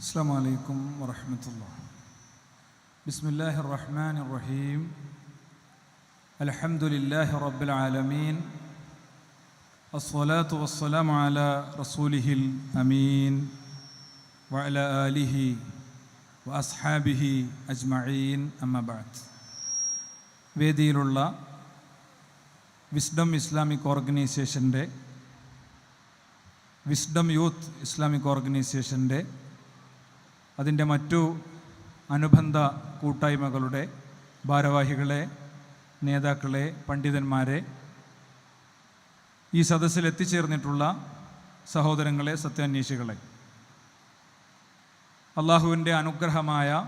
السلام عليكم ورحمة الله. بسم الله الرحمن الرحيم. الحمد لله رب العالمين. الصلاة والسلام على رسوله الأمين وعلى آله وأصحابه أجمعين أما بعد. വേദിയിലുള്ള വിസ്ഡം ഇസ്ലാമിക് ഓർഗനൈസേഷൻ്റെ വിസ്ഡം യൂത്ത് ഇസ്ലാമിക് ഓർഗനൈസേഷൻ്റെ അതിൻ്റെ മറ്റു അനുബന്ധ കൂട്ടായ്മകളുടെ ഭാരവാഹികളെ, നേതാക്കളെ, പണ്ഡിതന്മാരെ, ഈ സദസ്സിൽ എത്തിച്ചേർന്നിട്ടുള്ള സഹോദരങ്ങളെ, സത്യാന്വേഷികളെ, അള്ളാഹുവിൻ്റെ അനുഗ്രഹമായ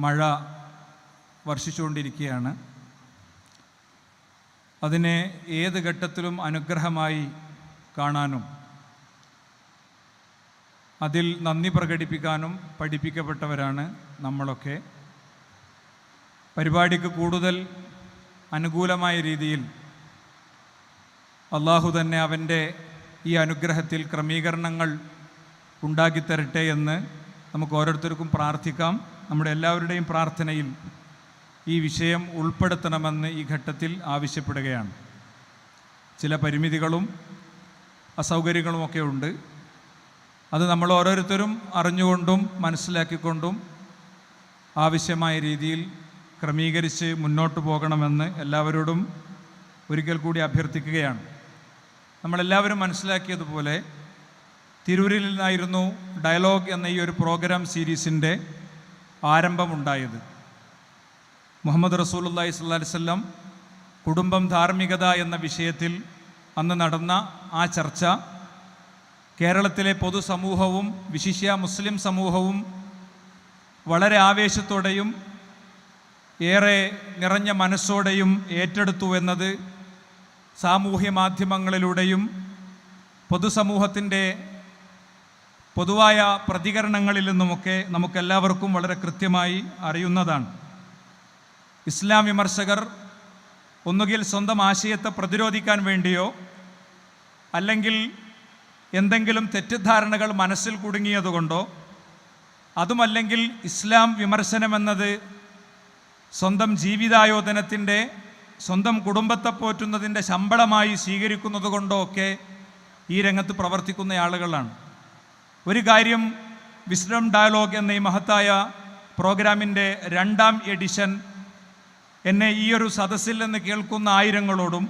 മഴ വർഷിച്ചുകൊണ്ടിരിക്കുകയാണ്. അതിനെ ഏത് ഘട്ടത്തിലും അനുഗ്രഹമായി കാണാനും അതിൽ നന്ദി പ്രകടിപ്പിക്കാനും പഠിപ്പിക്കപ്പെട്ടവരാണ് നമ്മളൊക്കെ. പരിപാടിക്ക് കൂടുതൽ അനുകൂലമായ രീതിയിൽ അള്ളാഹു തന്നെ അവൻ്റെ ഈ അനുഗ്രഹത്തിൽ ക്രമീകരണങ്ങൾ ഉണ്ടാക്കിത്തരട്ടെ എന്ന് നമുക്ക് ഓരോരുത്തർക്കും പ്രാർത്ഥിക്കാം. നമ്മുടെ എല്ലാവരുടെയും പ്രാർത്ഥനയിൽ ഈ വിഷയം ഉൾപ്പെടുത്തണമെന്ന് ഈ ഘട്ടത്തിൽ ആവശ്യപ്പെടുകയാണ്. ചില പരിമിതികളും അസൗകര്യങ്ങളുമൊക്കെ ഉണ്ട്. അത് നമ്മൾ ഓരോരുത്തരും അറിഞ്ഞുകൊണ്ടും മനസ്സിലാക്കിക്കൊണ്ടും ആവശ്യമായ രീതിയിൽ ക്രമീകരിച്ച് മുന്നോട്ട് പോകണമെന്ന് എല്ലാവരോടും ഒരിക്കൽ കൂടി അഭ്യർത്ഥിക്കുകയാണ്. നമ്മളെല്ലാവരും മനസ്സിലാക്കിയതുപോലെ തിരൂരിൽ നിന്നായിരുന്നു ഡയലോഗ് എന്ന ഈ ഒരു പ്രോഗ്രാം സീരീസിൻ്റെ ആരംഭമുണ്ടായത്. മുഹമ്മദ് റസൂലുള്ളാഹി സ്വല്ലല്ലാഹി അലൈഹി വസല്ലം കുടുംബം ധാർമ്മികത എന്ന വിഷയത്തിൽ അന്ന് നടന്ന ആ ചർച്ച കേരളത്തിലെ പൊതുസമൂഹവും വിശിഷ്യ മുസ്ലിം സമൂഹവും വളരെ ആവേശത്തോടെയും ഏറെ നിറഞ്ഞ മനസ്സോടെയും ഏറ്റെടുത്തു എന്നത് സാമൂഹ്യ മാധ്യമങ്ങളിലൂടെയും പൊതുസമൂഹത്തിൻ്റെ പൊതുവായ പ്രതികരണങ്ങളിൽ നിന്നുമൊക്കെ നമുക്കെല്ലാവർക്കും വളരെ കൃത്യമായി അറിയുന്നതാണ്. ഇസ്ലാം വിമർശകർ ഒന്നുകിൽ സ്വന്തം ആശയത്തെ പ്രതിരോധിക്കാൻ വേണ്ടിയോ അല്ലെങ്കിൽ എന്തെങ്കിലും തെറ്റിദ്ധാരണകൾ മനസ്സിൽ കുടുങ്ങിയതുകൊണ്ടോ, അതുമല്ലെങ്കിൽ ഇസ്ലാം വിമർശനമെന്നത് സ്വന്തം ജീവിതായോധനത്തിൻ്റെ, സ്വന്തം കുടുംബത്തെ പോറ്റുന്നതിൻ്റെ ശമ്പളമായി സ്വീകരിക്കുന്നത് കൊണ്ടോ ഒക്കെ ഈ രംഗത്ത് പ്രവർത്തിക്കുന്ന ആളുകളാണ്. ഒരു കാര്യം, വിസ്ഡം ഡയലോഗ് എന്ന ഈ മഹത്തായ പ്രോഗ്രാമിൻ്റെ 2ാം എഡിഷൻ എന്നെ ഈ ഒരു സദസ്സിൽ നിന്ന് കേൾക്കുന്ന ആയിരങ്ങളോടും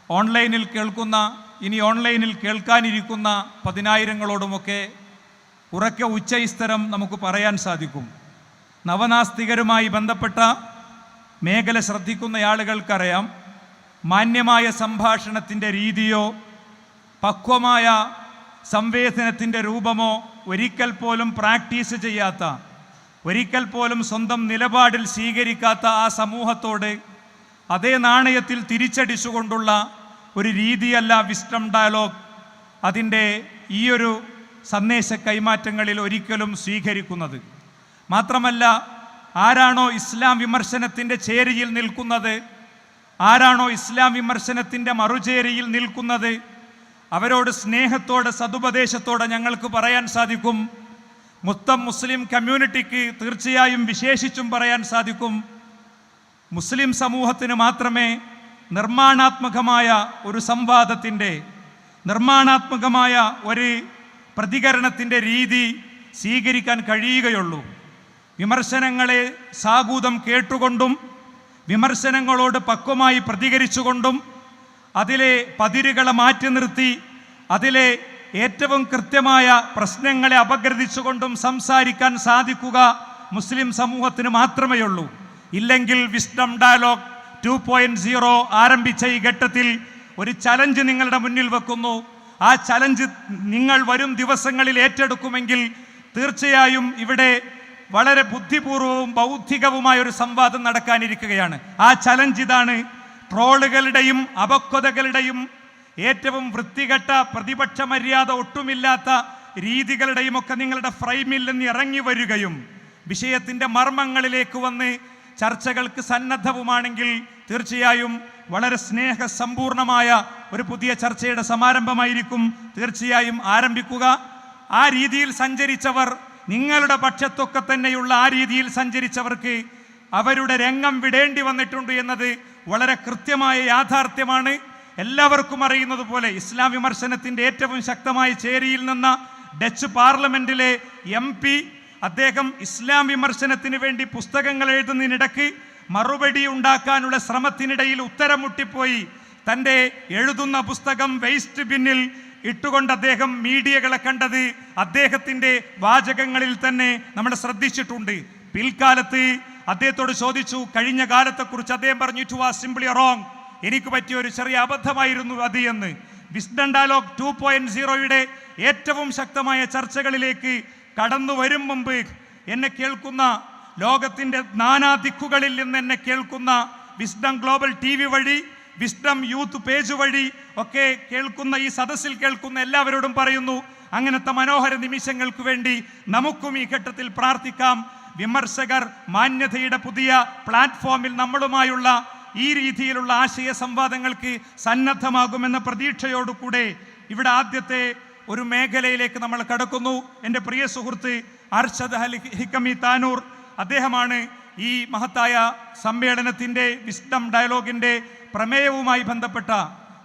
ഓൺലൈനിൽ കേൾക്കുന്ന, ഇനി ഓൺലൈനിൽ കേൾക്കാനിരിക്കുന്ന 10,000-ങ്ങളോടുമൊക്കെ ഉറക്കെ ഉച്ചസ്ഥരം നമുക്ക് പറയാൻ സാധിക്കും. നവനാസ്തികരുമായി ബന്ധപ്പെട്ട മേഖല ശ്രദ്ധിക്കുന്ന ആളുകൾക്കറിയാം, മാന്യമായ സംഭാഷണത്തിൻ്റെ രീതിയോ പക്വമായ സംവേദനത്തിൻ്റെ രൂപമോ ഒരിക്കൽ പോലും പ്രാക്ടീസ് ചെയ്യാത്ത, ഒരിക്കൽ പോലും സ്വന്തം നിലപാടിൽ സ്വീകരിക്കാത്ത ആ സമൂഹത്തോട് അതേ നാണയത്തിൽ തിരിച്ചടിച്ചുകൊണ്ടുള്ള ഒരു രീതിയല്ല വിസ്ഡം ഡയലോഗ് അതിൻ്റെ ഈ ഒരു സന്ദേശ കൈമാറ്റങ്ങളിൽ ഒരിക്കലും സ്വീകരിക്കുന്നത്. മാത്രമല്ല, ആരാണോ ഇസ്ലാം വിമർശനത്തിൻ്റെ ചേരിയിൽ നിൽക്കുന്നത്, ആരാണോ ഇസ്ലാം വിമർശനത്തിൻ്റെ മറുചേരിയിൽ നിൽക്കുന്നത്, അവരോട് സ്നേഹത്തോടെ സതുപദേശത്തോടെ ഞങ്ങൾക്ക് പറയാൻ സാധിക്കും, മൊത്തം മുസ്ലിം കമ്മ്യൂണിറ്റിക്ക് തീർച്ചയായും വിശേഷിച്ചും പറയാൻ സാധിക്കും, മുസ്ലിം സമൂഹത്തിന് മാത്രമേ നിർമ്മാണാത്മകമായ ഒരു സംവാദത്തിൻ്റെ, നിർമ്മാണാത്മകമായ ഒരു പ്രതികരണത്തിൻ്റെ രീതി സ്വീകരിക്കാൻ കഴിയുകയുള്ളൂ. വിമർശനങ്ങളെ സാഗൂതം കേട്ടുകൊണ്ടും വിമർശനങ്ങളോട് പക്വമായി പ്രതികരിച്ചുകൊണ്ടും അതിലെ പതിരുകളെ മാറ്റി നിർത്തി അതിലെ ഏറ്റവും കൃത്യമായ പ്രശ്നങ്ങളെ അപഗ്രഥിച്ചുകൊണ്ടും സംസാരിക്കാൻ സാധിക്കുക മുസ്ലിം സമൂഹത്തിന് മാത്രമേ ഉള്ളൂ. ഇല്ലെങ്കിൽ വിസ്ഡം ഡയലോഗ് 2.0 ആരംഭിച്ച ഈ ഘട്ടത്തിൽ ഒരു ചലഞ്ച് നിങ്ങളുടെ മുന്നിൽ വെക്കുന്നു. ആ ചലഞ്ച് നിങ്ങൾ വരും ദിവസങ്ങളിൽ ഏറ്റെടുക്കുമെങ്കിൽ തീർച്ചയായും ഇവിടെ വളരെ ബുദ്ധിപൂർവവും ബൗദ്ധികവുമായ ഒരു സംവാദം നടക്കാനിരിക്കുകയാണ്. ആ ചലഞ്ച് ഇതാണ്: ട്രോളുകളുടെയും അപക്വതകളുടെയും ഏറ്റവും വൃത്തികെട്ട പ്രതിപക്ഷ മര്യാദ ഒട്ടുമില്ലാത്ത രീതികളുടെയും ഒക്കെ നിങ്ങളുടെ ഫ്രെയിമിൽ നിന്ന് ഇറങ്ങി വരികയും വിഷയത്തിൻ്റെ മർമ്മങ്ങളിലേക്ക് വന്ന് ചർച്ചകൾക്ക് സന്നദ്ധവുമാണെങ്കിൽ തീർച്ചയായും വളരെ സ്നേഹസമ്പൂർണമായ ഒരു പുതിയ ചർച്ചയുടെ സമാരംഭമായിരിക്കും തീർച്ചയായും ആരംഭിക്കുക. ആ രീതിയിൽ സഞ്ചരിച്ചവർ നിങ്ങളുടെ പക്ഷത്തൊക്കെ തന്നെയുള്ള ആ രീതിയിൽ സഞ്ചരിച്ചവർക്ക് അവരുടെ രംഗം വിടേണ്ടി വന്നിട്ടുണ്ട് എന്നത് വളരെ കൃത്യമായ യാഥാർത്ഥ്യമാണ്. എല്ലാവർക്കും അറിയുന്നത് പോലെ ഇസ്ലാം വിമർശനത്തിൻ്റെ ഏറ്റവും ശക്തമായ ചേരിയിൽ നിന്ന ഡച്ച് പാർലമെന്റിലെ MP അദ്ദേഹം ഇസ്ലാം വിമർശനത്തിന് വേണ്ടി പുസ്തകങ്ങൾ എഴുതുന്നതിനിടയ്ക്ക് മറുപടി ഉണ്ടാക്കാനുള്ള ശ്രമത്തിനിടയിൽ ഉത്തരം മുട്ടിപ്പോയി തൻ്റെ എഴുതുന്ന പുസ്തകം വേസ്റ്റ് ബിന്നിൽ ഇട്ടുകൊണ്ട് അദ്ദേഹം മീഡിയകളെ കണ്ടത് അദ്ദേഹത്തിൻ്റെ വാചകങ്ങളിൽ തന്നെ നമ്മൾ ശ്രദ്ധിച്ചിട്ടുണ്ട്. പിൽക്കാലത്ത് അദ്ദേഹത്തോട് ചോദിച്ചു കഴിഞ്ഞ കാലത്തെക്കുറിച്ച്. അദ്ദേഹം പറഞ്ഞു ഇറ്റ് വാസ് സിംപ്ലി റോങ്, എനിക്ക് പറ്റിയ ഒരു ചെറിയ അബദ്ധമായിരുന്നു അത് എന്ന്. വിസ്ഡം ഡയലോഗ് 2.0യുടെ ഏറ്റവും ശക്തമായ ചർച്ചകളിലേക്ക് കടന്നു വരും മുമ്പ് എന്നെ കേൾക്കുന്ന ലോകത്തിൻ്റെ നാനാദിക്കുകളിൽ നിന്ന് എന്നെ കേൾക്കുന്ന വിസ്ഡം ഗ്ലോബൽ TV വഴി വിസ്ഡം യൂത്ത് പേജ് വഴി ഒക്കെ കേൾക്കുന്ന ഈ സദസ്സിൽ കേൾക്കുന്ന എല്ലാവരോടും പറയുന്നു, അങ്ങനത്തെ മനോഹര നിമിഷങ്ങൾക്ക് വേണ്ടി നമുക്കും ഈ ഘട്ടത്തിൽ പ്രാർത്ഥിക്കാം. വിമർശകർ മാന്യതയുടെ പുതിയ പ്ലാറ്റ്ഫോമിൽ നമ്മളുമായുള്ള ഈ രീതിയിലുള്ള ആശയ സംവാദങ്ങൾക്ക് സന്നദ്ധമാകുമെന്ന പ്രതീക്ഷയോടുകൂടെ ഇവിടെ ആദ്യത്തെ ഒരു മേഖലയിലേക്ക് നമ്മൾ കടക്കുന്നു. എൻ്റെ പ്രിയ സുഹൃത്ത് അർഷദ് ഹിക്കമി താനൂർ, അദ്ദേഹമാണ് ഈ മഹത്തായ സമ്മേളനത്തിൻ്റെ വിസ്ഡം ഡയലോഗിൻ്റെ പ്രമേയവുമായി ബന്ധപ്പെട്ട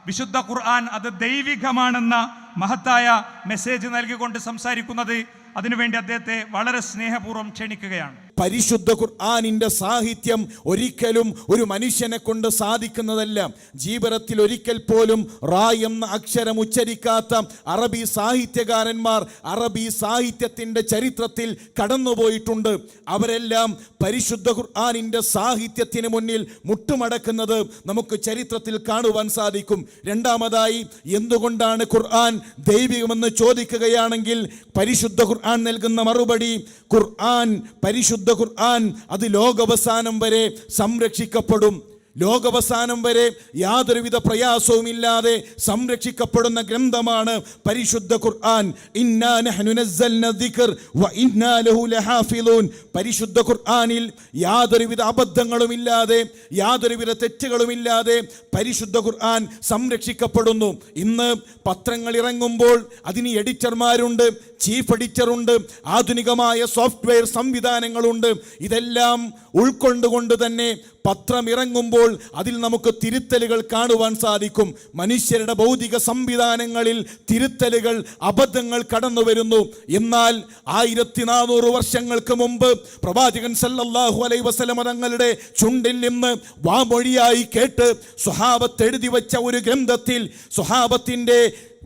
വിശുദ്ധ ഖുർആൻ അത് ദൈവികമാണെന്ന മഹത്തായ മെസ്സേജ് നൽകിക്കൊണ്ട് സംസാരിക്കുന്നത്. അതിനുവേണ്ടി അദ്ദേഹത്തെ വളരെ സ്നേഹപൂർവ്വം ക്ഷണിക്കുകയാണ്. പരിശുദ്ധ ഖുർആനിന്റെ സാഹിത്യം ഒരിക്കലും ഒരു മനുഷ്യനെ കൊണ്ട് സാധിക്കുന്നതല്ല. ജീവിതത്തിൽ ഒരിക്കൽ പോലും റാ എന്ന അക്ഷരം ഉച്ചരിക്കാത്ത അറബി സാഹിത്യകാരന്മാർ അറബി സാഹിത്യത്തിന്റെ ചരിത്രത്തിൽ കടന്നുപോയിട്ടുണ്ട്. അവരെല്ലാം പരിശുദ്ധ ഖുർആനിന്റെ സാഹിത്യത്തിന് മുന്നിൽ മുട്ടുമടക്കുന്നത് നമുക്ക് ചരിത്രത്തിൽ കാണുവാൻ സാധിക്കും. രണ്ടാമതായി, എന്തുകൊണ്ടാണ് ഖുർആൻ ദൈവികമെന്ന് ചോദിക്കുകയാണെങ്കിൽ പരിശുദ്ധ ഖുർആൻ നൽകുന്ന മറുപടി, പരിശുദ്ധ ഖുർആൻ അത് ലോകാവസാനം വരെ സംരക്ഷിക്കപ്പെടും. ലോകാവസാനം വരെ യാതൊരുവിധ പ്രയാസവുമില്ലാതെ സംരക്ഷിക്കപ്പെടുന്ന ഗ്രന്ഥമാണ് പരിശുദ്ധ ഖുർആൻ. ഇന്നാ നഹ്നു നസ്സൽനാ ദിക്ർ വ ഇന്നാ ലഹു ലഹാഫിളൂൻ. പരിശുദ്ധ ഖുർആനിൽ യാതൊരുവിധ അബദ്ധങ്ങളുമില്ലാതെ യാതൊരുവിധ തെറ്റുകളുമില്ലാതെ പരിശുദ്ധ ഖുർആൻ സംരക്ഷിക്കപ്പെടുന്നു. ഇന്ന് പത്രങ്ങൾ ഇറങ്ങുമ്പോൾ അതിന് എഡിറ്റർമാരുണ്ട്, ചീഫ് എഡിറ്ററുണ്ട്, ആധുനികമായ സോഫ്റ്റ്വെയർ സംവിധാനങ്ങളുണ്ട്. ഇതെല്ലാം ഉൾക്കൊണ്ടുകൊണ്ട് തന്നെ പത്രം ഇറങ്ങുമ്പോൾ അതിൽ നമുക്ക് തിരുത്തലുകൾ കാണുവാൻ സാധിക്കും. മനുഷ്യരുടെ ഭൗതിക സംവിധാനങ്ങളിൽ തിരുത്തലുകൾ, അബദ്ധങ്ങൾ കടന്നു വരുന്നു. എന്നാൽ 1400 വർഷങ്ങൾക്ക് മുമ്പ് പ്രവാചകൻ സല്ലല്ലാഹു അലൈഹി വസല്ലം തങ്ങളുടെ ചുണ്ടിൽ നിന്ന് വാമൊഴിയായി കേട്ട് സ്വഹാബത്ത് എഴുതി വെച്ച ഒരു ഗ്രന്ഥത്തിൽ, സ്വഹാബത്തിന്റെ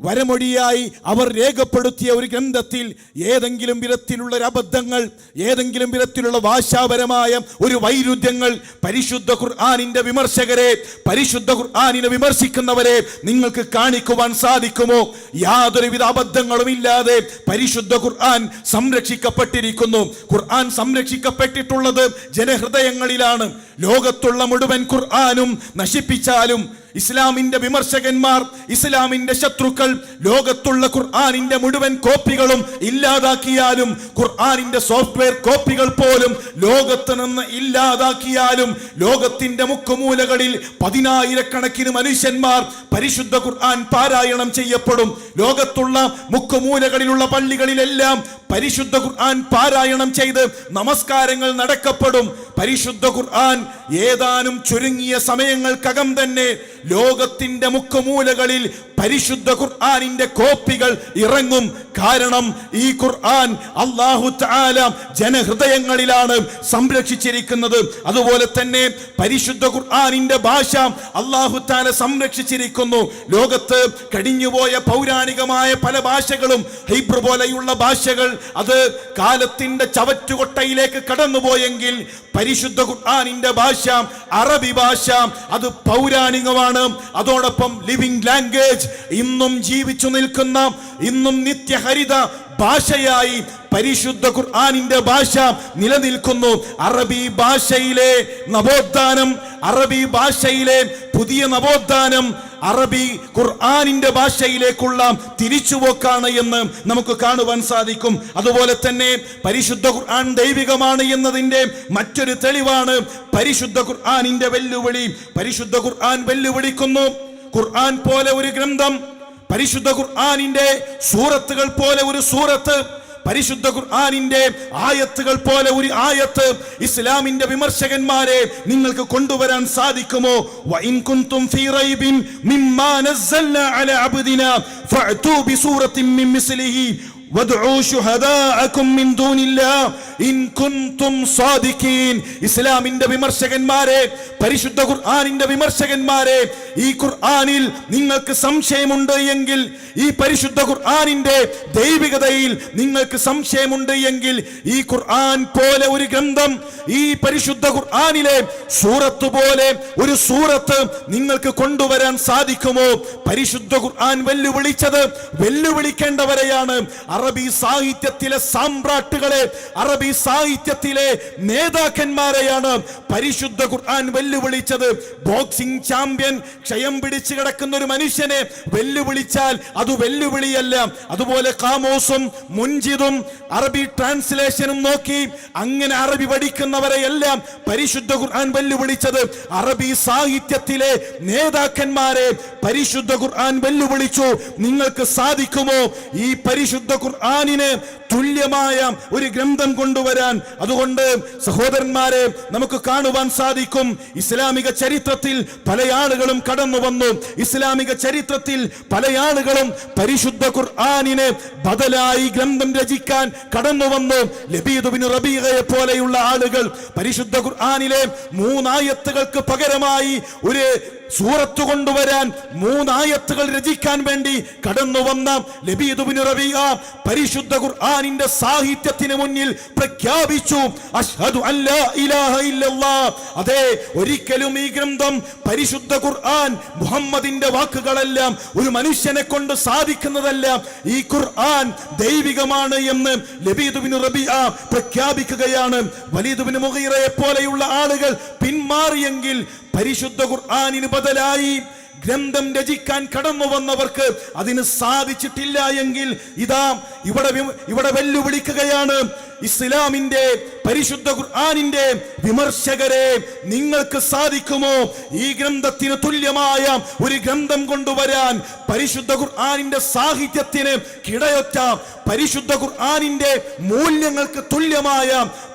വരമൊഴിയായി അവർ രേഖപ്പെടുത്തിയ ഒരു ഗ്രന്ഥത്തിൽ ഏതെങ്കിലും വിധത്തിലുള്ള അബദ്ധങ്ങൾ, ഏതെങ്കിലും വിധത്തിലുള്ള ഭാഷാപരമായ ഒരു വൈരുദ്ധ്യങ്ങൾ പരിശുദ്ധ ഖുർആനിന്റെ വിമർശകരെ, പരിശുദ്ധ ഖുർആനിനെ വിമർശിക്കുന്നവരെ നിങ്ങൾക്ക് കാണിക്കുവാൻ സാധിക്കുമോ? യാതൊരുവിധ അബദ്ധങ്ങളും ഇല്ലാതെ പരിശുദ്ധ ഖുർആൻ സംരക്ഷിക്കപ്പെട്ടിരിക്കുന്നു. ഖുർആൻ സംരക്ഷിക്കപ്പെട്ടിട്ടുള്ളത് ജനഹൃദയങ്ങളിലാണ്. ലോകത്തുള്ള മുഴുവൻ ഖുർആനും നശിപ്പിച്ചാലും ഇസ്ലാമിന്റെ വിമർശകന്മാർ, ഇസ്ലാമിന്റെ ശത്രുക്കൾ ലോകത്തുള്ള ഖുർആനിന്റെ മുഴുവൻ കോപ്പികളും ഇല്ലാതാക്കിയാലും, ഖുർആനിന്റെ സോഫ്റ്റ്വെയർ കോപ്പികൾ പോലും ലോകത്ത് നിന്ന് ഇല്ലാതാക്കിയാലും, ലോകത്തിന്റെ മുക്കുമൂലകളിൽ 10,000-കണക്കിന് മനുഷ്യന്മാർ പരിശുദ്ധ ഖുർആൻ പാരായണം ചെയ്യപ്പെടും. ലോകത്തുള്ള മുക്കുമൂലകളിലുള്ള പള്ളികളിലെല്ലാം പരിശുദ്ധ ഖുർആൻ പാരായണം ചെയ്ത് നമസ്കാരങ്ങൾ നടക്കപ്പെടും. പരിശുദ്ധ ഖുർആൻ ഏതാനും ചുരുങ്ങിയ സമയങ്ങൾക്കകം തന്നെ ലോകത്തിന്റെ മുക്കുമൂലകളിൽ പരിശുദ്ധ ഖുർആനിന്റെ കോപ്പികൾ ഇറങ്ങും. കാരണം ഈ ഖുർആൻ അല്ലാഹു തആല ജനഹൃദയങ്ങളിലാണ് സംരക്ഷിച്ചിരിക്കുന്നത്. അതുപോലെ തന്നെ പരിശുദ്ധ ഖുർആനിന്റെ ഭാഷ അല്ലാഹു തആല സംരക്ഷിച്ചിരിക്കുന്നു. ലോകത്ത് കഴിഞ്ഞുപോയ പൗരാണികമായ പല ഭാഷകളും, ഹീബ്രു പോലെയുള്ള ഭാഷകൾ, അത് കാലത്തിന്റെ ചവറ്റുകൊട്ടയിലേക്ക് കടന്നുപോയെങ്കിൽ പരിശുദ്ധ ഖുർആനിന്റെ ഭാഷ, അറബി ഭാഷ, അത് പൗരാണികമാണ്. അതോടൊപ്പം ലിവിംഗ് ലാംഗ്വേജ്, ഇന്നും ജീവിച്ചു നിൽക്കുന്ന, ഇന്നും നിത്യഹരിത ഭാഷയായി പരിശുദ്ധ ഖുർആനിന്റെ ഭാഷ നിലനിൽക്കുന്നു. അറബി ഭാഷയിലെ നവോത്ഥാനം, അറബി ഭാഷയിലെ പുതിയ നവോത്ഥാനം അറബി ഖുർആനിന്റെ ഭാഷയിലേക്കുള്ള തിരിച്ചുപോക്കാണ് എന്ന് നമുക്ക് കാണുവാൻ സാധിക്കും. അതുപോലെ തന്നെ പരിശുദ്ധ ഖുർആൻ ദൈവികമാണ് എന്നതിന്റെ മറ്റൊരു തെളിവാണ് പരിശുദ്ധ ഖുർആനിന്റെ വെല്ലുവിളി. പരിശുദ്ധ ഖുർആൻ വെല്ലുവിളിക്കുന്നു, ഖുർആൻ പോലെ ഒരു ഗ്രന്ഥം, പരിശുദ്ധ ഖുർആനിന്റെ സൂറത്തുകൾ പോലെ ഒരു സൂറത്ത്, പരിശുദ്ധ ഖുർആനിന്റെ ആയത്തുകൾ പോലെ ഒരു ആയത്ത് ഇസ്ലാമിന്റെ വിമർശകന്മാരെ നിങ്ങൾക്ക് കൊണ്ടുവരാൻ സാധിക്കുമോ? വഇൻ കുൻതും ഫീ റൈബിൻ മിമ്മാ നസ്സൽനാ അലാ അബ്ദിനാ ഫഅതൂ ബിസൂറത്തിൻ മിൻ മിസ്ലിഹി വദ്ഉ ശുഹദാഅകും മിൻ ദൂനില്ലാഹ് ഇൻ കുൻതും സാദിഖീൻ. ഇസ്ലാമിന്റെ വിമർശകന്മാരെ, പരിശുദ്ധ ഖുർആനിന്റെ വിമർശകന്മാരെ, ഈ ഖുർആനിൽ നിങ്ങൾക്ക് സംശയമുണ്ട് എങ്കിൽ, ഈ പരിശുദ്ധ ഖുർആനിന്റെ ദൈവികതയിൽ നിങ്ങൾക്ക് സംശയമുണ്ട് എങ്കിൽ, ഈ ഖുർആൻ പോലെ ഒരു ഗ്രന്ഥം, ഈ പരിശുദ്ധ ഖുർആനിലെ സൂറത്ത് പോലെ ഒരു സൂറത്ത് നിങ്ങൾക്ക് കൊണ്ടുവരാൻ സാധിക്കുമോ? പരിശുദ്ധ ഖുർആൻ വെല്ലുവിളിക്കേണ്ടവരെയാണ്. അറബി സാഹിത്യത്തിലെ സാമ്രാട്ടുകളെ, അറബി സാഹിത്യത്തിലെ നേതാക്കന്മാരെയാണ് പരിശുദ്ധ ഖുർആൻ വെല്ലുവിളിച്ചത്. ബോക്സിംഗ് ചാമ്പ്യൻ ക്ഷയം പിടിച്ചു കിടക്കുന്ന ഒരു മനുഷ്യനെ വെല്ലുവിളിച്ചാൽ അത് വെല്ലുവിളിയല്ല. അതുപോലെ കാമോസും മുൻജിദും അറബി ട്രാൻസ്ലേഷനും നോക്കി അങ്ങനെ അറബി പഠിക്കുന്നവരെയെല്ലാം പരിശുദ്ധ ഖുർആൻ വെല്ലുവിളിച്ചത്. അറബി സാഹിത്യത്തിലെ നേതാക്കന്മാരെ പരിശുദ്ധ ഖുർആൻ വെല്ലുവിളിച്ചു. നിങ്ങൾക്ക് സാധിക്കുമോ ഈ പരിശുദ്ധ ഖുർആനിന് തുല്യമായ ഒരു ഗ്രന്ഥം കൊണ്ടുവരാൻ? അതുകൊണ്ട് സഹോദരന്മാരെ, നമുക്ക് കാണുവാൻ സാധിക്കും, ഇസ്ലാമിക ചരിത്രത്തിൽ പല ആളുകളും കടന്നു വന്നു. ഇസ്ലാമിക ചരിത്രത്തിൽ പല ആളുകളും പരിശുദ്ധ ഖുർആനിന് ബദലായി ഗ്രന്ഥം രചിക്കാൻ കടന്നു വന്നു. ലബീദ് ബിൻ റബീഅയെ പോലെയുള്ള ആളുകൾ പരിശുദ്ധ ഖുർആനിലെ 3 ആയത്തുകൾക്ക് പകരമായി ഒരു സൂറത്ത് കൊണ്ടുവരാൻ 3 ആയത്തുകൾ രചിക്കാൻ വേണ്ടി കടന്നു വന്ന ലബീദ് ബിൻ റബീഅ പരിശുദ്ധ ഖുർആനിന്റെ സാഹിത്യത്തിന് മുന്നിൽ പ്രഖ്യാപിച്ചു, അഷ്ഹദു അല്ലാ ഇലാഹ ഇല്ലല്ലാഹ്. അതെ, ഒരിക്കലും ഈ ഗ്രന്ഥം, പരിശുദ്ധ ഖുർആൻ മുഹമ്മദിന്റെ വാക്കുകളെല്ലാം, ഒരു മനുഷ്യനെ കൊണ്ട് സാധിക്കുന്നതല്ല. ഈ ഖുർആൻ ദൈവികമാണ് എന്ന് ലബീദ് ബിൻ റബീഅ പ്രഖ്യാപിക്കുകയാണ്. വലീദ് ബിൻ മുഗീറയെ പോലെയുള്ള ആളുകൾ പിന്മാറിയെങ്കിൽ പരിശുദ്ധ ഖുർആനിന് ബദലായി ഗ്രന്ഥം രചിക്കാൻ കടന്നു വന്നവർക്ക് അതിന് സാധിച്ചിട്ടില്ല എങ്കിൽ ഇതാ ഇവിടെ വെല്ലുവിളിക്കുകയാണ് ഇസ്ലാമിന്റെ പരിശുദ്ധ ഖുർആനിന്റെ വിമർശകരെ. നിങ്ങൾക്ക് സാധിക്കുമോ ഈ ഗ്രന്ഥത്തിന് തുല്യമായ ഒരു ഗ്രന്ഥം കൊണ്ടുവരാൻ? പരിശുദ്ധ ഖുർആനിന്റെ സാഹിത്യത്തിന് കിടയൊറ്റ, പരിശുദ്ധ ഖുർആനിന്റെ മൂല്യങ്ങൾക്ക് തുല്യമായ,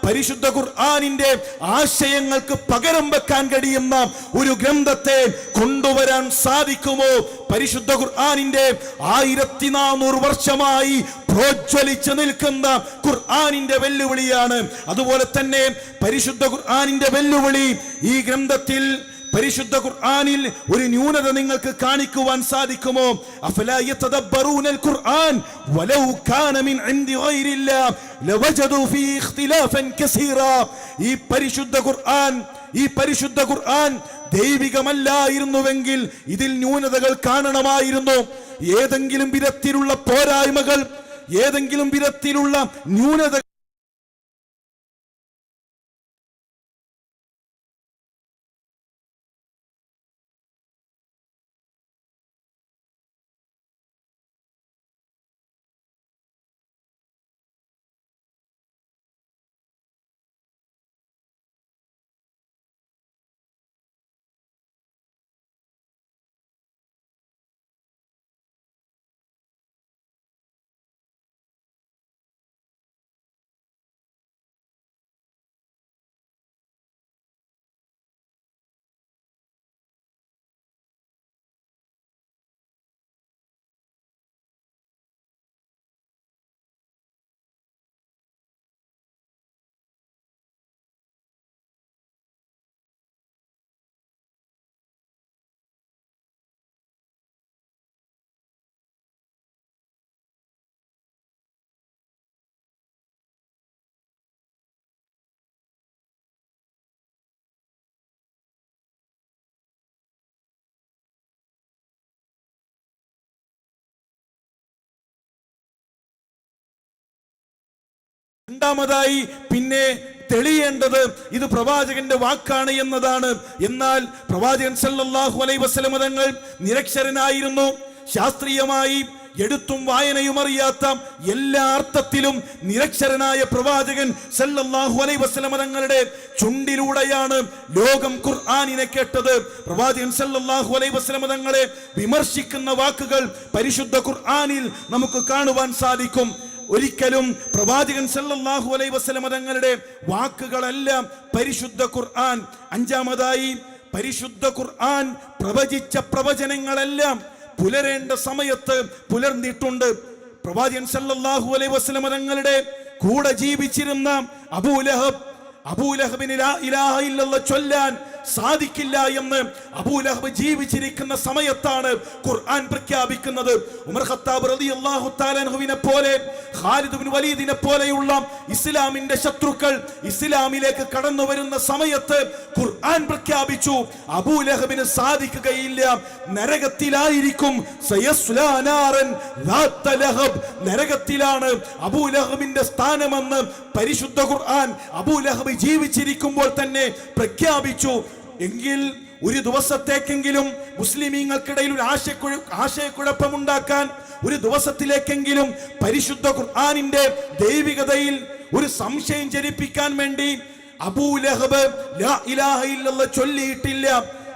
പരിശുദ്ധ ഖുർആനിന്റെ ആശയങ്ങൾക്ക് പകരം വെക്കാൻ കഴിയുന്ന ഒരു ഗ്രന്ഥത്തെ കൊണ്ടുവരാൻ സാധിക്കുമോ? പരിശുദ്ധ ഖുർആനിന്റെ 1400 വർഷമായി പ്രോജ്വലിച്ചു നിൽക്കുന്ന ഖുർആനിന്റെ വെല്ലുവിളിയാണ്. അതുപോലെ തന്നെ പരിശുദ്ധ ഖുർആനിന്റെ വെല്ലുവിളി, ഈ ഗ്രന്ഥത്തിൽ, പരിശുദ്ധ ഖുർആനിൽ ഒരു ന്യൂനത നിങ്ങൾക്ക് കാണിക്കുവാൻ സാധിക്കുമോ? അഫലാ യതദബ്ബറൂനൽ ഖുർആൻ വലൗ കാന മിൻ ഇൻദി ഗൈരില്ലാഹ് ലവജദു ഫീ ഇഖ്തിലാഫൻ കസീറാ. ഈ പരിശുദ്ധ ഖുർആൻ ദൈവികമല്ലായിരുന്നുവെങ്കിൽ ഇതിൽ ന്യൂനതകൾ കാണണമായിരുന്നു. ഏതെങ്കിലും വിധത്തിലുള്ള പോരായ്മകൾ, ഏതെങ്കിലും വിധത്തിലുള്ള ന്യൂനത രണ്ടാമതായി പിന്നെ തെളിയേണ്ടത് ഇത് പ്രവാചകന്റെ വാക്കാണ് എന്നതാണ്. എന്നാൽ പ്രവാചകൻ സല്ലല്ലാഹു അലൈഹി വസല്ലം തങ്ങൾ നിരക്ഷരനായിരുന്നു. ശാസ്ത്രീയമായി എഴുത്തും വായനയും അറിയാത്ത, എല്ലാ അർത്ഥത്തിലും നിരക്ഷരനായ പ്രവാചകൻ സല്ലല്ലാഹു അലൈഹി വസല്ലം തങ്ങളുടെ ചുണ്ടിലൂടെയാണ് ലോകം ഖുർആനിനെ കേട്ടത്. പ്രവാചകൻ സല്ലല്ലാഹു അലൈഹി വസല്ലം തങ്ങളെ വിമർശിക്കുന്ന വാക്കുകൾ പരിശുദ്ധ ഖുർആനിൽ നമുക്ക് കാണുവാൻ സാധിക്കും. ഒരിക്കലും പ്രവാചകൻ സല്ലല്ലാഹു അലൈഹി വസല്ലം തങ്ങളുടെ വാക്കുകളെല്ലാം പരിശുദ്ധ ഖുർആൻ. അഞ്ചാമതായി, പരിശുദ്ധ ഖുർആൻ പ്രവചിച്ച പ്രവചനങ്ങളെല്ലാം പുലരേണ്ട സമയത്ത് പുലർന്നിട്ടുണ്ട്. പ്രവാചകൻ സല്ലല്ലാഹു അലൈഹി വസല്ലം തങ്ങളുടെ കൂടെ ജീവിച്ചിരുന്ന അബൂലഹബിന് ലാ ഇലാഹ ഇല്ലല്ലാഹ് ചൊല്ലാൻ സാധിക്കില്ല എന്ന് അബൂലഹബ് ജീവിച്ചിരിക്കുന്ന സമയത്താണ് ഖുർആൻ പ്രഖ്യാപിക്കുന്നത്. ഉമർ ഖത്താബ് റളിയല്ലാഹു തആല അൻഹുവിനെ പോലെ, ഖാലിദ് ഇബ്നു വലീദിനെ പോലെയുള്ള ഇസ്ലാമിന്റെ ശത്രുക്കൾ ഇസ്ലാമിലേക്ക് കടന്നു വരുന്ന സമയത്ത് ഖുർആൻ പ്രഖ്യാപിച്ചു, അബൂലഹബിന് സാധിക്കുകയില്ല, നരകത്തിലായിരിക്കും. സയസ്ലാ നാരൻ ദാത്ത ലഹബ്, നരകത്തിലാണ് അബൂലഹബിന്റെ സ്ഥാനമെന്ന് പരിശുദ്ധ ഖുർആൻ അബൂലഹബ് ജീവിച്ചിരിക്കുമ്പോൾ തന്നെ പ്രഖ്യാപിച്ചു. എങ്കിൽ ഒരു ദിവസത്തേക്കെങ്കിലും മുസ്ലിമീങ്ങൾക്കിടയിൽ ഒരു ആശയക്കുഴപ്പമുണ്ടാക്കാൻ, ഒരു ദിവസത്തിലേക്കെങ്കിലും പരിശുദ്ധ ഖുർആനിന്റെ ദൈവികതയിൽ ഒരു സംശയം ജനിപ്പിക്കാൻ വേണ്ടി അബൂലഹബ് ലാ ഇലാഹ ഇല്ലല്ലാഹ് ചൊല്ലിയിട്ടില്ല.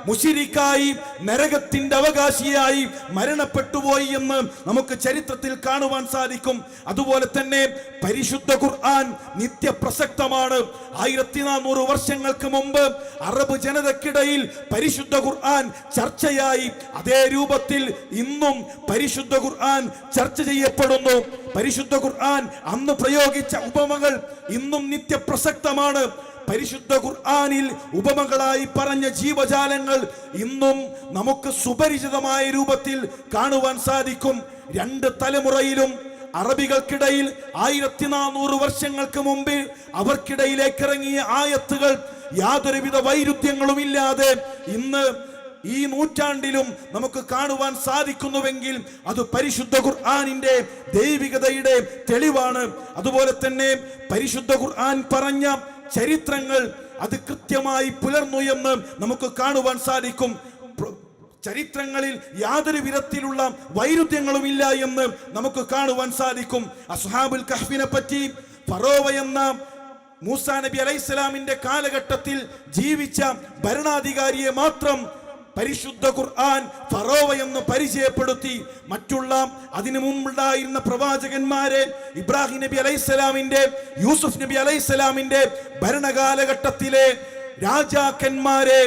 മുശ്രിക്കായി, നരകത്തിന്റെ അവകാശിയായി മരണപ്പെട്ടുപോയി എന്ന് നമുക്ക് ചരിത്രത്തിൽ കാണുവാൻ സാധിക്കും. അതുപോലെ തന്നെ പരിശുദ്ധ ഖുർആൻ നിത്യപ്രസക്തമാണ്. 1400 വർഷങ്ങൾക്ക് മുമ്പ് അറബ് ജനതയ്ക്കിടയിൽ പരിശുദ്ധ ഖുർആൻ ചർച്ചയായി. അതേ രൂപത്തിൽ ഇന്നും പരിശുദ്ധ ഖുർആൻ ചർച്ച ചെയ്യപ്പെടുന്നു. പരിശുദ്ധ ഖുർആൻ അന്ന് പ്രയോഗിച്ച ഉപമകൾ ഇന്നും നിത്യപ്രസക്തമാണ്. പരിശുദ്ധ ഖുർആനിൽ ഉപമകളായി പറഞ്ഞ ജീവജാലങ്ങൾ ഇന്നും നമുക്ക് സുപരിചിതമായ രൂപത്തിൽ കാണുവാൻ സാധിക്കും. 2 തലമുറയിലും അറബികൾക്കിടയിൽ 1400 വർഷങ്ങൾക്ക് മുമ്പ് അവർക്കിടയിലേക്ക് ഇറങ്ങിയ ആയത്തുകൾ യാതൊരുവിധ വൈരുദ്ധ്യങ്ങളും ഇല്ലാതെ ഇന്ന് ഈ നൂറ്റാണ്ടിലും നമുക്ക് കാണുവാൻ സാധിക്കുന്നുവെങ്കിൽ അത് പരിശുദ്ധ ഖുർആനിന്റെ ദൈവികതയുടെ തെളിവാണ്. അതുപോലെ തന്നെ പരിശുദ്ധ ഖുർആൻ പറഞ്ഞ ചരിത്രങ്ങൾ അത് കൃത്യമായി പുലർന്നു എന്ന് നമുക്ക് കാണുവാൻ സാധിക്കും. ചരിത്രങ്ങളിൽ യാതൊരു വിധത്തിലുള്ള വൈരുദ്ധ്യങ്ങളും ഇല്ല എന്ന് നമുക്ക് കാണുവാൻ സാധിക്കും. അസ്ഹാബുൽ കഹ്ഫിനെ പറ്റി, ഫറോവ എന്ന മൂസാ നബി അലൈഹിസ്സലാമിന്റെ കാലഘട്ടത്തിൽ ജീവിച്ച ഭരണാധികാരിയെ മാത്രം പരിശുദ്ധ ഖുർആൻ ഫറോവ എന്ന് പരിചയപ്പെടുത്തി. മറ്റുള്ള അതിനു മുമ്പുണ്ടായിരുന്ന പ്രവാചകന്മാരെ, ഇബ്രാഹിം നബി അലൈഹിസ്സലാമിന്റെ, യൂസുഫ് നബി അലൈഹിസ്സലാമിന്റെ ഭരണകാലഘട്ടത്തിലെ രാജാക്കന്മാരെ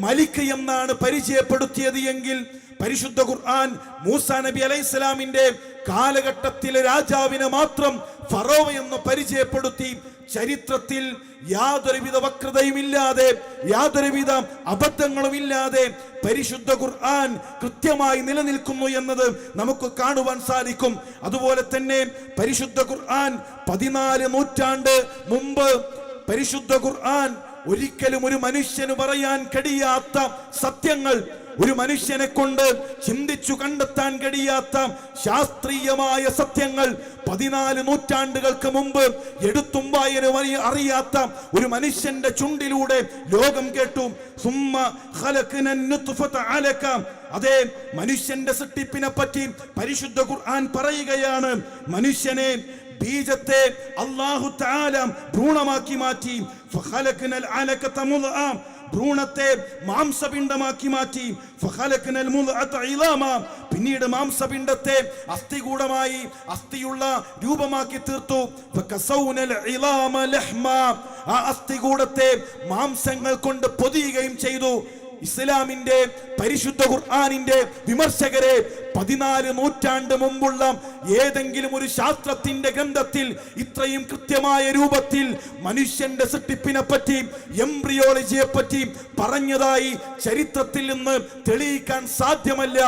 മലിക് എന്നാണ് പരിചയപ്പെടുത്തിയത് എങ്കിൽ പരിശുദ്ധ ഖുർആൻ മൂസാ നബി അലൈഹിസ്സലാമിന്റെ കാലഘട്ടത്തിലെ രാജാവിനെ മാത്രം ഫറോവ എന്ന് പരിചയപ്പെടുത്തി. ചരിത്രത്തിൽ യാതൊരുവിധ വക്രതയും ഇല്ലാതെ, യാതൊരുവിധ അബദ്ധങ്ങളും ഇല്ലാതെ പരിശുദ്ധ ഖുർആൻ കൃത്യമായി നിലനിൽക്കുന്നു എന്നത് നമുക്ക് കാണുവാൻ സാധിക്കും. അതുപോലെ തന്നെ പരിശുദ്ധ ഖുർആൻ 14 നൂറ്റാണ്ട് മുമ്പ് പരിശുദ്ധ ഖുർആൻ ഒരിക്കലും ഒരു മനുഷ്യന് പറയാൻ കഴിയാത്ത സത്യങ്ങൾ, ഒരു മനുഷ്യനെ കൊണ്ട് ചിന്തിച്ചു കണ്ടെത്താൻ കഴിയാത്ത ശാസ്ത്രീയമായ സത്യങ്ങൾ 14 നൂറ്റാണ്ടുകൾക്ക് മുമ്പ് എടുത്തും വായനയും അറിയാത്ത ഒരു മനുഷ്യന്റെ ചുണ്ടിലൂടെ ലോകം കേട്ടു. അതേ, മനുഷ്യന്റെ സൃഷ്ടിപ്പിനെ പറ്റി പരിശുദ്ധ ഖുർആൻ പറയുകയാണ്, മനുഷ്യനെ ബീജത്തെ അല്ലാഹു തആല ഭ്രൂണമാക്കി മാറ്റി. ഫഖലഖനൽ അലഖത മുദ്അ, ഭ്രൂണത്തെ മാംസപിണ്ഡമാക്കി മാറ്റി. ഫഖലഖനൽ മുദ്അത ഇളാമ, പിന്നീട് മാംസപിണ്ഡത്തെ അസ്ഥികൂടമായി, അസ്ഥിയുള്ള രൂപമാക്കി തീർത്തു. ഫകസൗനൽ ഇളാമ ലഹ്മ, ആ അസ്ഥികൂടത്തെ മാംസങ്ങൾ കൊണ്ട് പൊതിയുകയും ചെയ്തു. ഇസ്ലാമിന്റെ പരിശുദ്ധ ഖുർആനിന്റെ വിമർശകരെ 14 നൂറ്റാണ്ട് മുമ്പുള്ള ഏതെങ്കിലും ഒരു ശാസ്ത്രത്തിന്റെ ഗ്രന്ഥത്തിൽ ഇത്രയും കൃത്യമായ രൂപത്തിൽ മനുഷ്യന്റെ സൃഷ്ടിപ്പിനെ പറ്റി, എംബ്രിയോളജിയെ പറ്റി പറഞ്ഞതായി ചരിത്രത്തിൽ നിന്ന് തെളിയിക്കാൻ സാധ്യമല്ല.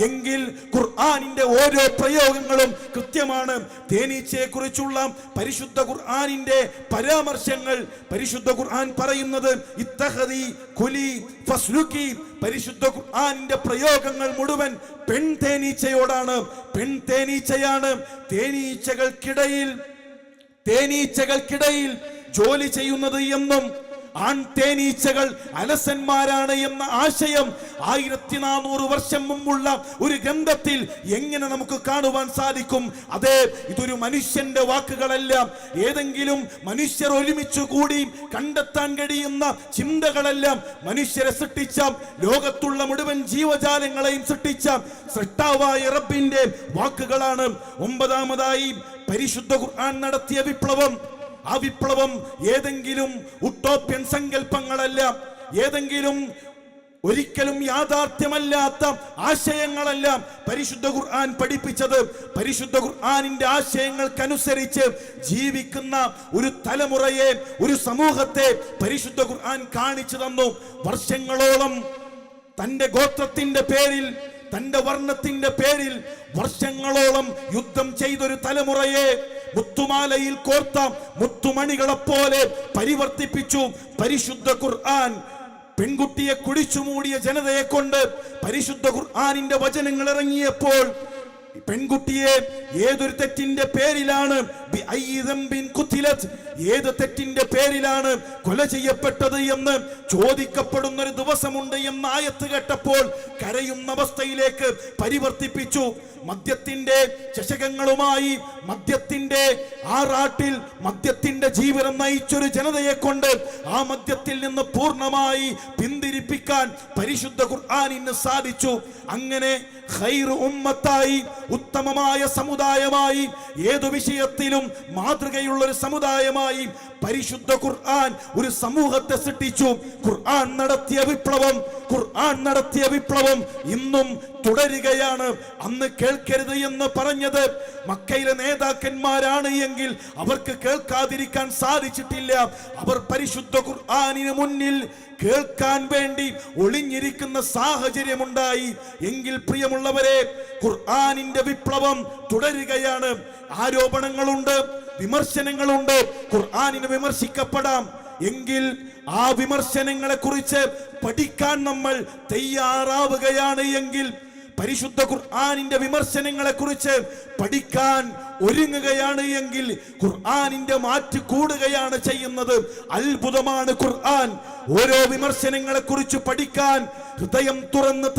എങ്കിൽ ഖുർആനിന്റെ ഓരോ പ്രയോഗങ്ങളും കൃത്യമാണ്. തേനീച്ചയെ കുറിച്ചുള്ള പരിശുദ്ധ ഖുർആനിന്റെ പരാമർശങ്ങൾ, പരിശുദ്ധ ഖുർആൻ പറയുന്നത് ഇത്തഖദി കുലി ഫസ്ലുക്കി, പരിശുദ്ധ ഖുർആനിന്റെ പ്രയോഗങ്ങൾ മുഴുവൻ പെൺ തേനീച്ചയോടാണ്. പെൺ തേനീച്ചയാണ് തേനീച്ചകൾക്കിടയിൽ ജോലി ചെയ്യുന്നത് എന്നും ആൺ തേനീച്ചകൾ അലസന്മാരാണ് എന്ന ആശയം 1400 വർഷം മുമ്പുള്ള ഒരു ഗ്രന്ഥത്തിൽ എങ്ങനെ നമുക്ക് കാണുവാൻ സാധിക്കും? അതെ, ഇതൊരു മനുഷ്യന്റെ വാക്കുകളല്ല, ഏതെങ്കിലും മനുഷ്യർ ഒരുമിച്ച് കൂടി കണ്ടെത്താൻ കഴിയുന്ന ചിന്തകളല്ല. മനുഷ്യരെ സൃഷ്ടിച്ച, ലോകത്തുള്ള മുഴുവൻ ജീവജാലങ്ങളെയും സൃഷ്ടിച്ച സൃഷ്ടാവായ റബ്ബിന്റെ വാക്കുകളാണ്. 9-ാമതായി പരിശുദ്ധ ഖുർആൻ നടത്തിയ വിപ്ലവം, ആ വിപ്ലവം ഏതെങ്കിലും ഉട്ടോപ്യൻ സങ്കല്പങ്ങളല്ല, ഏതെങ്കിലും ഒരിക്കലും യാഥാർത്ഥ്യമല്ലാത്ത ആശയങ്ങളല്ല പരിശുദ്ധ ഖുർആൻ പഠിപ്പിച്ചത്. പരിശുദ്ധ ഖുർആനിന്റെ ആശയങ്ങൾക്കനുസരിച്ച് ജീവിക്കുന്ന ഒരു തലമുറയെ, ഒരു സമൂഹത്തെ പരിശുദ്ധ ഖുർആൻ കാണിച്ചു തന്നു. വർഷങ്ങളോളം തന്റെ ഗോത്രത്തിന്റെ പേരിൽ, തന്റെ വർണ്ണത്തിന്റെ പേരിൽ വർഷങ്ങളോളം യുദ്ധം ചെയ്തൊരു തലമുറയെ മുത്തുമാലയിൽ കോർത്ത മുത്തുമണികളെപ്പോലെ പരിവർത്തിപ്പിച്ചു പരിശുദ്ധ ഖുർആൻ. പെൺകുട്ടിയെ കുടിച്ചു മൂടിയ ജനതയെ കൊണ്ട് പരിശുദ്ധ ഖുർആനിന്റെ വചനങ്ങൾ ഇറങ്ങിയപ്പോൾ പെൺകുട്ടിയെ ഏതൊരു തെറ്റിന്റെ പേരിലാണ്, ഏത് തെറ്റിന്റെ പേരിലാണ് കൊല ചെയ്യപ്പെട്ടത് എന്ന് ചോദിക്കപ്പെടുന്ന ഒരു ദിവസമുണ്ട് എന്ന ആയത്ത് കേട്ടപ്പോൾ കരയുന്ന അവസ്ഥയിലേക്ക് പരിവർത്തിപ്പിച്ചു. മദ്യത്തിന്റെ ചഷകങ്ങളുമായി, മദ്യത്തിന്റെ ആറാട്ടിൽ മദ്യത്തിന്റെ ജീവിതം നയിച്ചൊരു ജനതയെ കൊണ്ട് ആ മദ്യത്തിൽ നിന്ന് പൂർണ്ണമായി പിന്തിരിപ്പിക്കാൻ പരിശുദ്ധ ഖുർആനിന് സാധിച്ചു. അങ്ങനെ ഖൈറു ഉമ്മത്തായി, ഉത്തമമായ സമുദായമായി, ഏതു വിഷയത്തിലും മാതൃകയുള്ള ഒരു സമുദായമായി പരിശുദ്ധ ഖുർആൻ ഒരു സമൂഹത്തെ സൃഷ്ടിച്ചു. ഖുർആൻ നടത്തിയ വിപ്ലവം ഇന്നും തുടരുകയാണ്. അന്ന് കേൾക്കരുത് എന്ന് പറഞ്ഞത് മക്കയിലെ നേതാക്കന്മാരാണ് എങ്കിൽ അവർക്ക് കേൾക്കാതിരിക്കാൻ സാധിച്ചിട്ടില്ല. അവർ പരിശുദ്ധ ഖുർആനിന് മുന്നിൽ കേൾക്കാൻ വേണ്ടി ഒളിഞ്ഞിരിക്കുന്ന സാഹചര്യമുണ്ടായി. എങ്കിൽ പ്രിയമുള്ളവരെ, ഖുർആനിന്റെ വിപ്ലവം തുടരുകയാണ്. ആരോപണങ്ങളുണ്ട്, വിമർശനങ്ങളുണ്ട്. ഖുർആനിന് വിമർശിക്കപ്പെടാം. എങ്കിൽ ആ വിമർശനങ്ങളെ കുറിച്ച് പഠിക്കാൻ നമ്മൾ തയ്യാറാവുകയാണ് എങ്കിൽ, പരിശുദ്ധ ഖുർആനിന്റെ വിമർശനങ്ങളെ കുറിച്ച് പഠിക്കാൻ ഒരുങ്ങുകയാണ് എങ്കിൽ ഖുർആനിന്റെ മാറ്റ് കൂടുകയാണ് ചെയ്യുന്നത്. അത്ഭുതമാണ് ഖുർആൻ. ഓരോ വിമർശനങ്ങളെ കുറിച്ച് പഠിക്കാൻ ഹൃദയം തുറന്ന്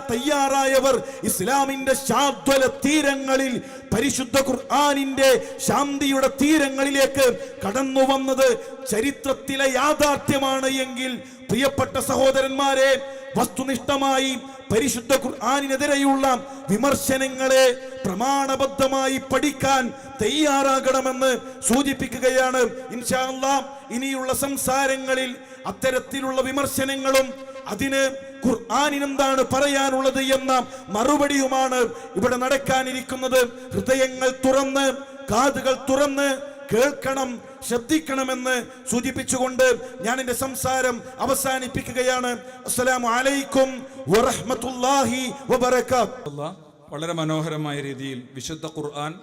തയ്യാറായവർ ഇസ്ലാമിന്റെ ശാദ്വല തീരങ്ങളിൽ, പരിശുദ്ധ ഖുർആനിന്റെ ശാന്തിയുടെ തീരങ്ങളിലേക്ക് കടന്നു വന്നത് ചരിത്രത്തിലെ യാഥാർത്ഥ്യമാണ് എങ്കിൽ, പ്രിയപ്പെട്ട സഹോദരന്മാരെ, വസ്തുനിഷ്ഠമായി പരിശുദ്ധ ഖുർആനിനെതിരെയുള്ള വിമർശനങ്ങളെ പ്രമാണബദ്ധമായി പഠിക്കാൻ തയ്യാറാകണമെന്ന് സൂചിപ്പിക്കുകയാണ്. ഇൻഷാ അല്ലാഹ് ഇനിയുള്ള സംസാരങ്ങളിൽ അത്തരത്തിലുള്ള വിമർശനങ്ങളും അതിന് ഖുർആനിനെന്താണ് പറയാനുള്ളത് എന്ന മറുപടിയുമാണ് ഇവിടെ നടക്കാനിരിക്കുന്നത്. ഹൃദയങ്ങൾ തുറന്ന്, കാതുകൾ തുറന്ന് കേൾക്കണം, ശ്രദ്ധിക്കണമെന്ന് സൂചിപ്പിച്ചുകൊണ്ട് ഞാൻ എൻ്റെ സംസാരം അവസാനിപ്പിക്കുകയാണ്. അസ്സലാമു അലൈക്കും വറഹ്മത്തുള്ളാഹി വബറകാതുഹു. വളരെ മനോഹരമായ രീതിയിൽ വിശുദ്ധ ഖുർആൻ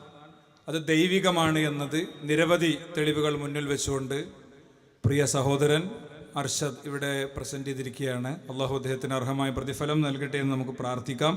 അത് ദൈവികമാണ് എന്നത് നിരവധി തെളിവുകൾ മുന്നിൽ വെച്ചുകൊണ്ട് പ്രിയ സഹോദരൻ അർഷദ് ഇവിടെ പ്രസന്റ് ചെയ്തിരിക്കുകയാണ്. അള്ളാഹു അദ്ദേഹത്തിന് അർഹമായ പ്രതിഫലം നൽകട്ടെ എന്ന് നമുക്ക് പ്രാർത്ഥിക്കാം.